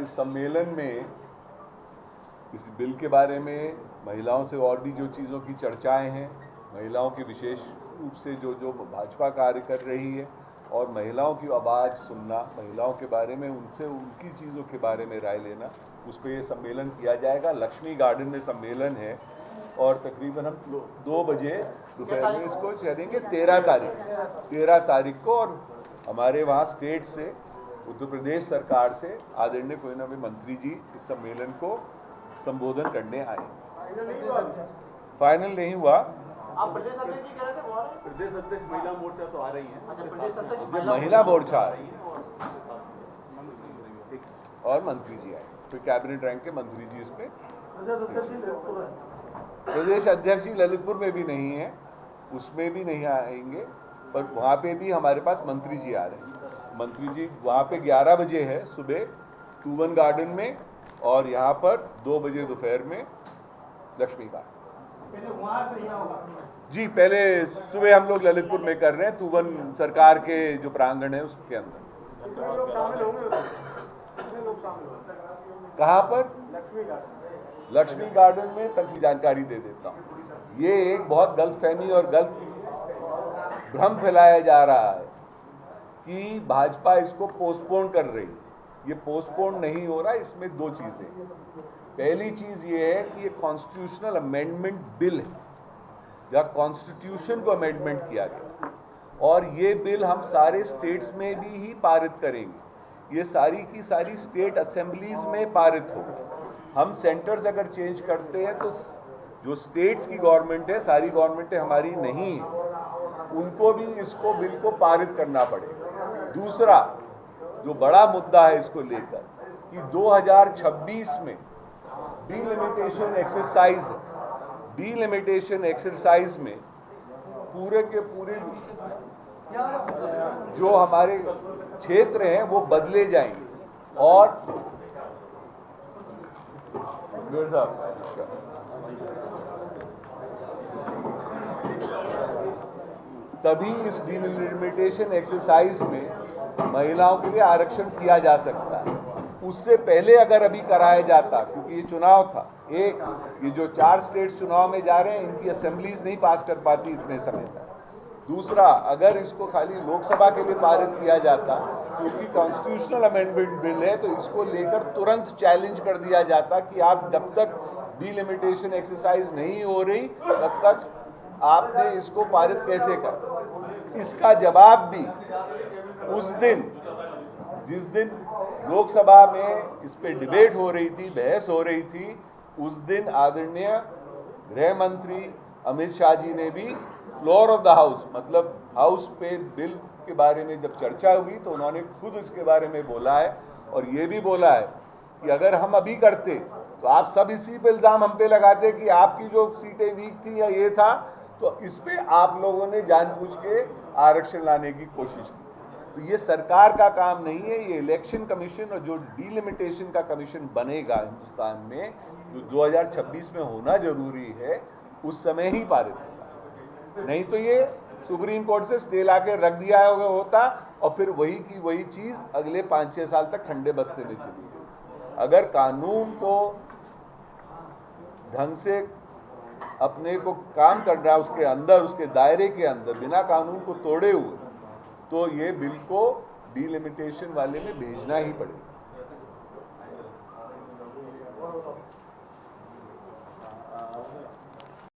और इस सम्मेलन में इस बिल के बारे में महिलाओं से और भी जो चीज़ों की चर्चाएं हैं, महिलाओं की विशेष रूप से जो भाजपा कार्य कर रही है और महिलाओं की आवाज़ सुनना, महिलाओं के बारे में उनसे उनकी चीज़ों के बारे में राय लेना, उस पर ये सम्मेलन किया जाएगा। लक्ष्मी गार्डन में सम्मेलन है और तकरीबन हम 2 बजे दोपहर में इसको करेंगे 13 तारीख को। और हमारे वहाँ स्टेट से, उत्तर प्रदेश सरकार से आदरणीय कोई ना कोई मंत्री जी इस सम्मेलन को संबोधन करने आए। फाइनल नहीं हुआ। आप प्रदेश अध्यक्ष जी कह रहे थे, वो प्रदेश अध्यक्ष महिला मोर्चा तो आ रही है। अच्छा, प्रदेश अध्यक्ष महिला मोर्चा आ रही है और मंत्री जी आए, तो कैबिनेट रैंक के मंत्री जी इसमें। प्रदेश अध्यक्ष जी ललितपुर में भी नहीं है, उसमें भी नहीं आएंगे, पर वहाँ पे भी हमारे पास मंत्री जी आ रहे हैं। मंत्री जी वहाँ पे 11 बजे है सुबह तूवन गार्डन में, और यहाँ पर 2 बजे दोपहर में लक्ष्मी गार्डन। जी पहले सुबह हम लोग ललितपुर में कर रहे हैं, तूवन सरकार के जो प्रांगण है उसके अंदर। कहाँ पर? लक्ष्मी गार्डन में तक की जानकारी दे देता हूँ। ये एक बहुत गलतफहमी और गलत भ्रम फैलाया जा रहा है कि भाजपा इसको पोस्टपोन कर रही है। ये पोस्टपोन नहीं हो रहा। इसमें 2 चीज़ें। पहली चीज़ ये है कि ये कॉन्स्टिट्यूशनल अमेंडमेंट बिल है, जहाँ कॉन्स्टिट्यूशन को अमेंडमेंट किया गया, और ये बिल हम सारे स्टेट्स में भी पारित करेंगे। ये सारी की सारी स्टेट असेंबलीज में पारित होगा। हम सेंटर्स अगर चेंज करते हैं तो जो स्टेट्स की गवर्नमेंट है, सारी गवर्नमेंटें हमारी नहीं है, उनको भी इसको बिल को पारित करना पड़ेगा। दूसरा जो बड़ा मुद्दा है इसको लेकर कि 2026 में डीलिमिटेशन एक्सरसाइज है। डीलिमिटेशन एक्सरसाइज में पूरे के पूरे जो हमारे क्षेत्र हैं वो बदले जाएंगे, और तभी इस डीलिमिटेशन एक्सरसाइज में महिलाओं के लिए आरक्षण किया जा सकता है। उससे पहले अगर अभी कराया जाता, क्योंकि ये चुनाव था, एक ये जो 4 स्टेट्स चुनाव में जा रहे हैं इनकी असेंबलीज नहीं पास कर पाती इतने समय तक। दूसरा, अगर इसको खाली लोकसभा के लिए पारित किया जाता, क्योंकि कॉन्स्टिट्यूशनल अमेंडमेंट बिल है, तो इसको लेकर तुरंत चैलेंज कर दिया जाता कि आप जब तक डीलिमिटेशन एक्सरसाइज नहीं हो रही तब तक आपने इसको पारित कैसे कर। इसका जवाब भी उस दिन, जिस दिन लोकसभा में इस पे डिबेट हो रही थी, बहस हो रही थी, उस दिन आदरणीय गृह मंत्री अमित शाह जी ने भी फ्लोर ऑफ द हाउस, मतलब हाउस पे बिल के बारे में जब चर्चा हुई तो उन्होंने खुद इसके बारे में बोला है, और ये भी बोला है कि अगर हम अभी करते तो आप सब इसी पे इल्ज़ाम हम पे लगाते कि आपकी जो सीटें वीक थी या ये था, तो इस पे आप लोगों ने जानबूझ के आरक्षण लाने की कोशिश की। तो ये सरकार का काम नहीं है, ये इलेक्शन कमीशन और जो डीलिमिटेशन का कमीशन बनेगा हिंदुस्तान में, जो 2026 में होना जरूरी है, उस समय ही पारित होगा। नहीं तो ये सुप्रीम कोर्ट से स्टे ला के रख दिया होता, और फिर वही की वही चीज़ अगले 5-6 साल तक ठंडे बस्ते में चली गई। अगर कानून को ढंग से अपने को काम करना है, उसके अंदर, उसके दायरे के अंदर, बिना कानून को तोड़े हुए, तो ये बिल को डीलिमिटेशन वाले में भेजना ही पड़ेगा।